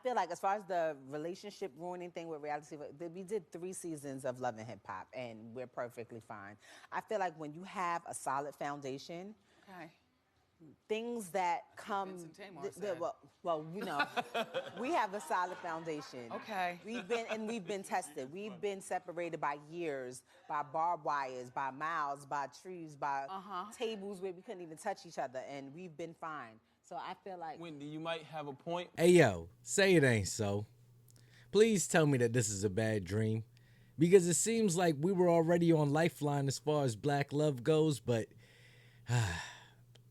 I feel like as far as the relationship ruining thing with reality, we did 3 seasons of Love and Hip Hop, and we're perfectly fine. I feel like when you have a solid foundation, Okay. things that come, Vincent Tamar said. well, we have a solid foundation. Okay. We've been tested. We've been separated by years, by barbed wires, by miles, by trees, by tables where we couldn't even touch each other, and we've been fine. So I feel like Wendy, you might have a point. Hey yo, say it ain't so. Please tell me that this is a bad dream. Because it seems like we were already on Lifeline as far as black love goes, but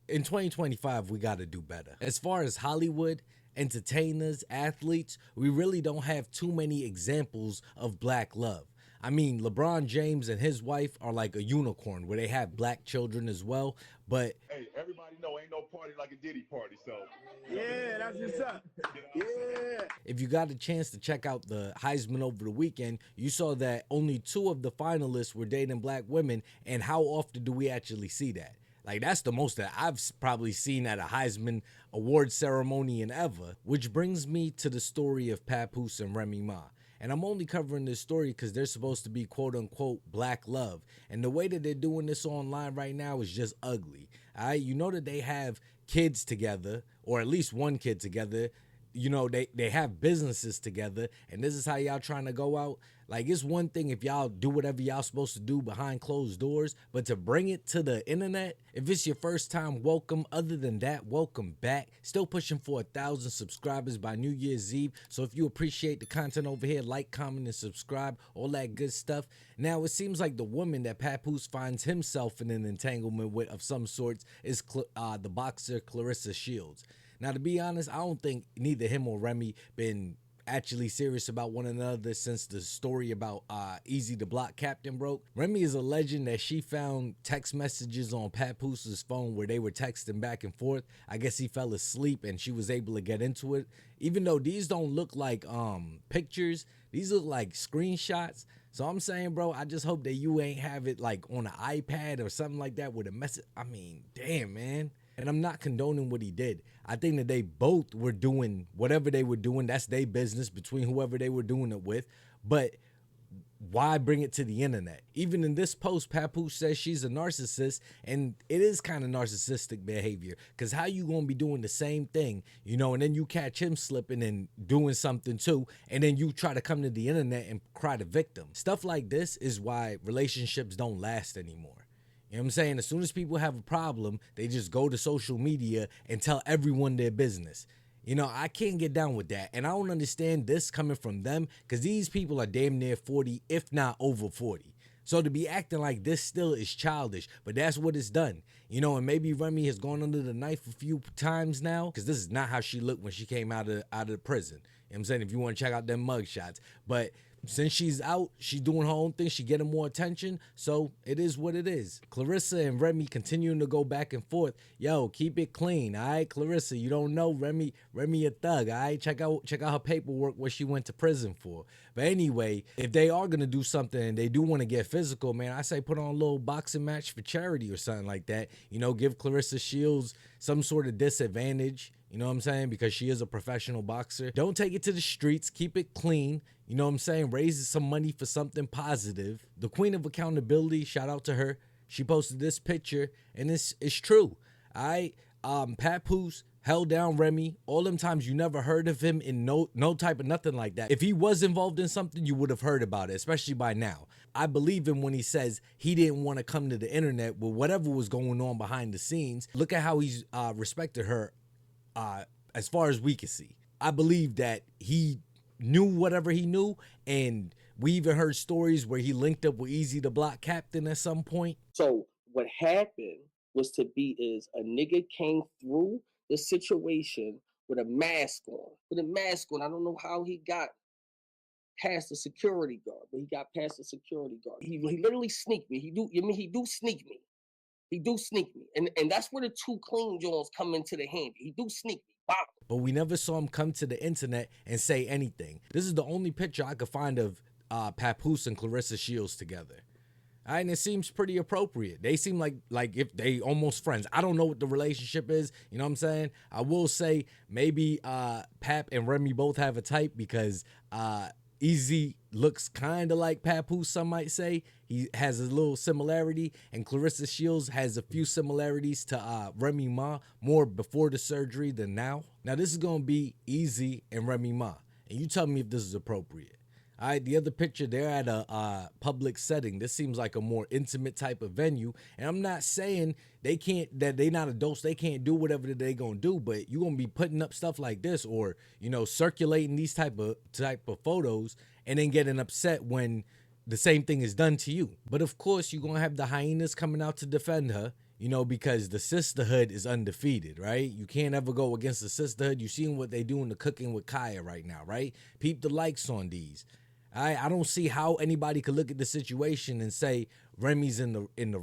in 2025, we gotta do better. As far as Hollywood, entertainers, athletes, we really don't have too many examples of black love. I mean, LeBron James and his wife are like a unicorn where they have black children as well, but Hey, everybody know ain't no party like a Diddy party, so. Yeah, that's what's up. Yeah. if you got a chance to check out the Heisman over the weekend, you saw that only 2 of the finalists were dating black women, and how often do we actually see that? Like, that's the most that I've probably seen at a Heisman award ceremony in ever, which brings me to the story of Papoose and Remy Ma. And I'm only covering this story because they're supposed to be quote unquote black love. And the way that they're doing this online right now is just ugly. All right, you know that they have kids together, or at least one kid together. You know, they have businesses together, and this is how y'all trying to go out. Like, it's one thing if y'all do whatever y'all supposed to do behind closed doors, but to bring it to the internet, if it's your first time, welcome. Other than that, welcome back. Still pushing for 1,000 subscribers by New Year's Eve. So if you appreciate the content over here, like, comment, and subscribe, all that good stuff. Now, it seems like the woman that Papoose finds himself in an entanglement with of some sorts is the boxer Claressa Shields. Now, to be honest, I don't think neither him or Remy been actually serious about one another since the story about Easy the Block Captain broke. Remy is alleging that she found text messages on Papoose's phone where they were texting back and forth. I guess he fell asleep and she was able to get into it. Even though these don't look like pictures, these look like screenshots. So I'm saying, bro, I just hope that you ain't have it like on an iPad or something like that with a message. I mean, damn, man. And I'm not condoning what he did. I think that they both were doing whatever they were doing. That's their business between whoever they were doing it with. But why bring it to the internet? Even in this post, Papoose says she's a narcissist, and it is kind of narcissistic behavior. Because how you going to be doing the same thing, you know, and then you catch him slipping and doing something too, and then you try to come to the internet and cry the victim. Stuff like this is why relationships don't last anymore. You know what I'm saying? As soon as people have a problem, they just go to social media and tell everyone their business. You know, I can't get down with that. And I don't understand this coming from them because these people are damn near 40, if not over 40. So to be acting like this still is childish, but that's what it's done. You know, and maybe Remy has gone under the knife a few times now because this is not how she looked when she came out of the prison. You know what I'm saying? If you want to check out them mug shots. But since she's out, she's doing her own thing. She getting more attention. So it is what it is. Claressa and Remy continuing to go back and forth. Yo, keep it clean. All right, Claressa, you don't know Remy a thug. All right, check out her paperwork, what she went to prison for. But anyway, if they are going to do something and they do want to get physical, man, I say put on a little boxing match for charity or something like that. You know, give Claressa Shields some sort of disadvantage. You know what I'm saying? Because she is a professional boxer. Don't take it to the streets. Keep it clean. You know what I'm saying? Raise some money for something positive. The queen of accountability, shout out to her. She posted this picture, and it's true. All right? Papoose held down Remy. All them times you never heard of him in no type of nothing like that. If he was involved in something, you would have heard about it, especially by now. I believe him when he says he didn't want to come to the internet with whatever was going on behind the scenes. Look at how he's respected her as far as we can see. I believe that he knew whatever he knew, and we even heard stories where he linked up with Easy the Block Captain at some point. So what happened was a nigga came through the situation with a mask on. I don't know how he got past the security guard, but he got past the security guard. He literally sneaked me. He do sneak me. He do sneak me. And that's where the two clean Jones come into the hand. He do sneak me. Wow. But we never saw him come to the internet and say anything. This is the only picture I could find of Papoose and Claressa Shields together. All right, and it seems pretty appropriate. They seem like if they almost friends. I don't know what the relationship is. You know what I'm saying? I will say maybe Pap and Remy both have a type because Easy looks kind of like Papoose, some might say. He has a little similarity, and Claressa Shields has a few similarities to Remy Ma, more before the surgery than now. Now, this is going to be Easy and Remy Ma, and you tell me if this is appropriate. All right, the other picture, they're at a public setting. This seems like a more intimate type of venue. And I'm not saying that they not adults, they can't do whatever they gonna do, but you're gonna be putting up stuff like this or, you know, circulating these type of photos and then getting upset when the same thing is done to you. But of course, you're gonna have the hyenas coming out to defend her, you know, because the sisterhood is undefeated, right? You can't ever go against the sisterhood. You've seen what they do in the cooking with Kaya right now, right? Peep the likes on these. I don't see how anybody could look at the situation and say Remy's in the right. You know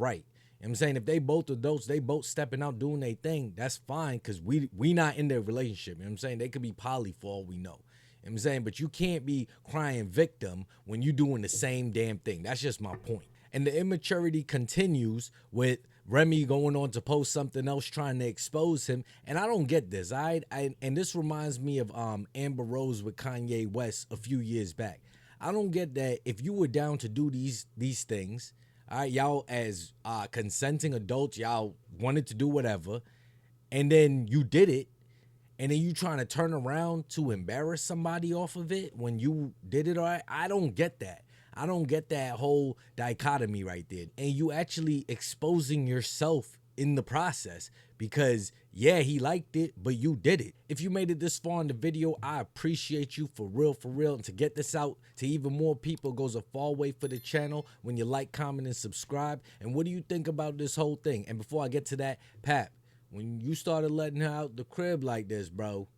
what I'm saying? If they both adults, they both stepping out doing their thing, that's fine because we not in their relationship. You know what I'm saying? They could be poly for all we know. You know what I'm saying? But you can't be crying victim when you doing the same damn thing. That's just my point. And the immaturity continues with Remy going on to post something else trying to expose him. And I don't get this. And this reminds me of Amber Rose with Kanye West a few years back. I don't get that if you were down to do these things, all right, y'all as consenting adults, y'all wanted to do whatever, and then you did it, and then you trying to turn around to embarrass somebody off of it when you did it, all right? I don't get that. I don't get that whole dichotomy right there. And you actually exposing yourself in the process because, yeah, he liked it, but you did it. If you made it this far in the video, I appreciate you for real. And to get this out to even more people goes a far way for the channel when you like, comment, and subscribe. And what do you think about this whole thing? And before I get to that, Pap, when you started letting her out the crib like this, bro,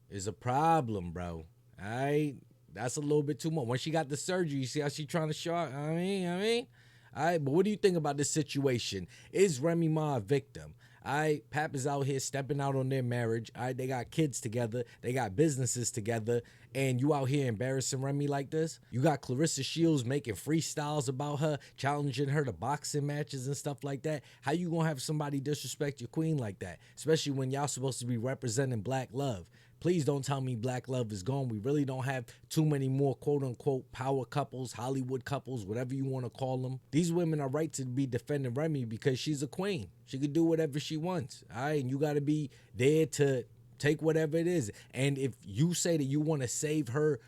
is a problem, bro. All right? That's a little bit too much. When she got the surgery, you see how she trying to show out? I mean. All right, but what do you think about this situation? Is Remy Ma a victim? All right, Pap is out here stepping out on their marriage. All right, they got kids together. They got businesses together. And you out here embarrassing Remy like this? You got Claressa Shields making freestyles about her, challenging her to boxing matches and stuff like that. How you gonna have somebody disrespect your queen like that? Especially when y'all supposed to be representing black love. Please don't tell me black love is gone. We really don't have too many more quote-unquote power couples, Hollywood couples, whatever you want to call them. These women are right to be defending Remy because she's a queen. She could do whatever she wants, all right? And you got to be there to take whatever it is. And if you say that you want to save her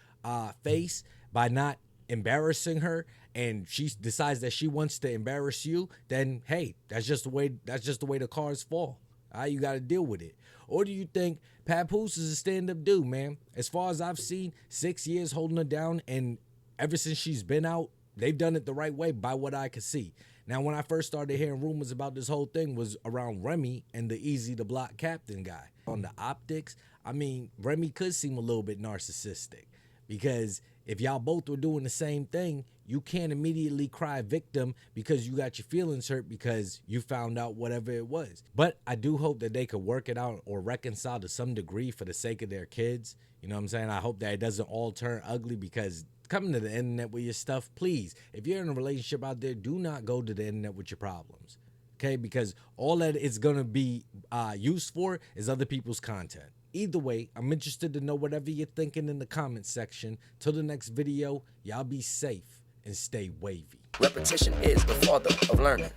face by not embarrassing her and she decides that she wants to embarrass you, then, hey, that's just the way the cards fall. All right, you got to deal with it. Or do you think Papoose is a stand-up dude, man? As far as I've seen, 6 years holding her down, and ever since she's been out, they've done it the right way by what I could see. Now, when I first started hearing rumors about this whole thing was around Remy and the Easy to Block Captain guy. On the optics, I mean, Remy could seem a little bit narcissistic because if y'all both were doing the same thing, you can't immediately cry victim because you got your feelings hurt because you found out whatever it was. But I do hope that they could work it out or reconcile to some degree for the sake of their kids. You know what I'm saying? I hope that it doesn't all turn ugly because coming to the internet with your stuff, please, if you're in a relationship out there, do not go to the internet with your problems. Okay? Because all that it's going to be used for is other people's content. Either way, I'm interested to know whatever you're thinking in the comment section. Till the next video, y'all be safe and stay wavy. Repetition is the father of learning.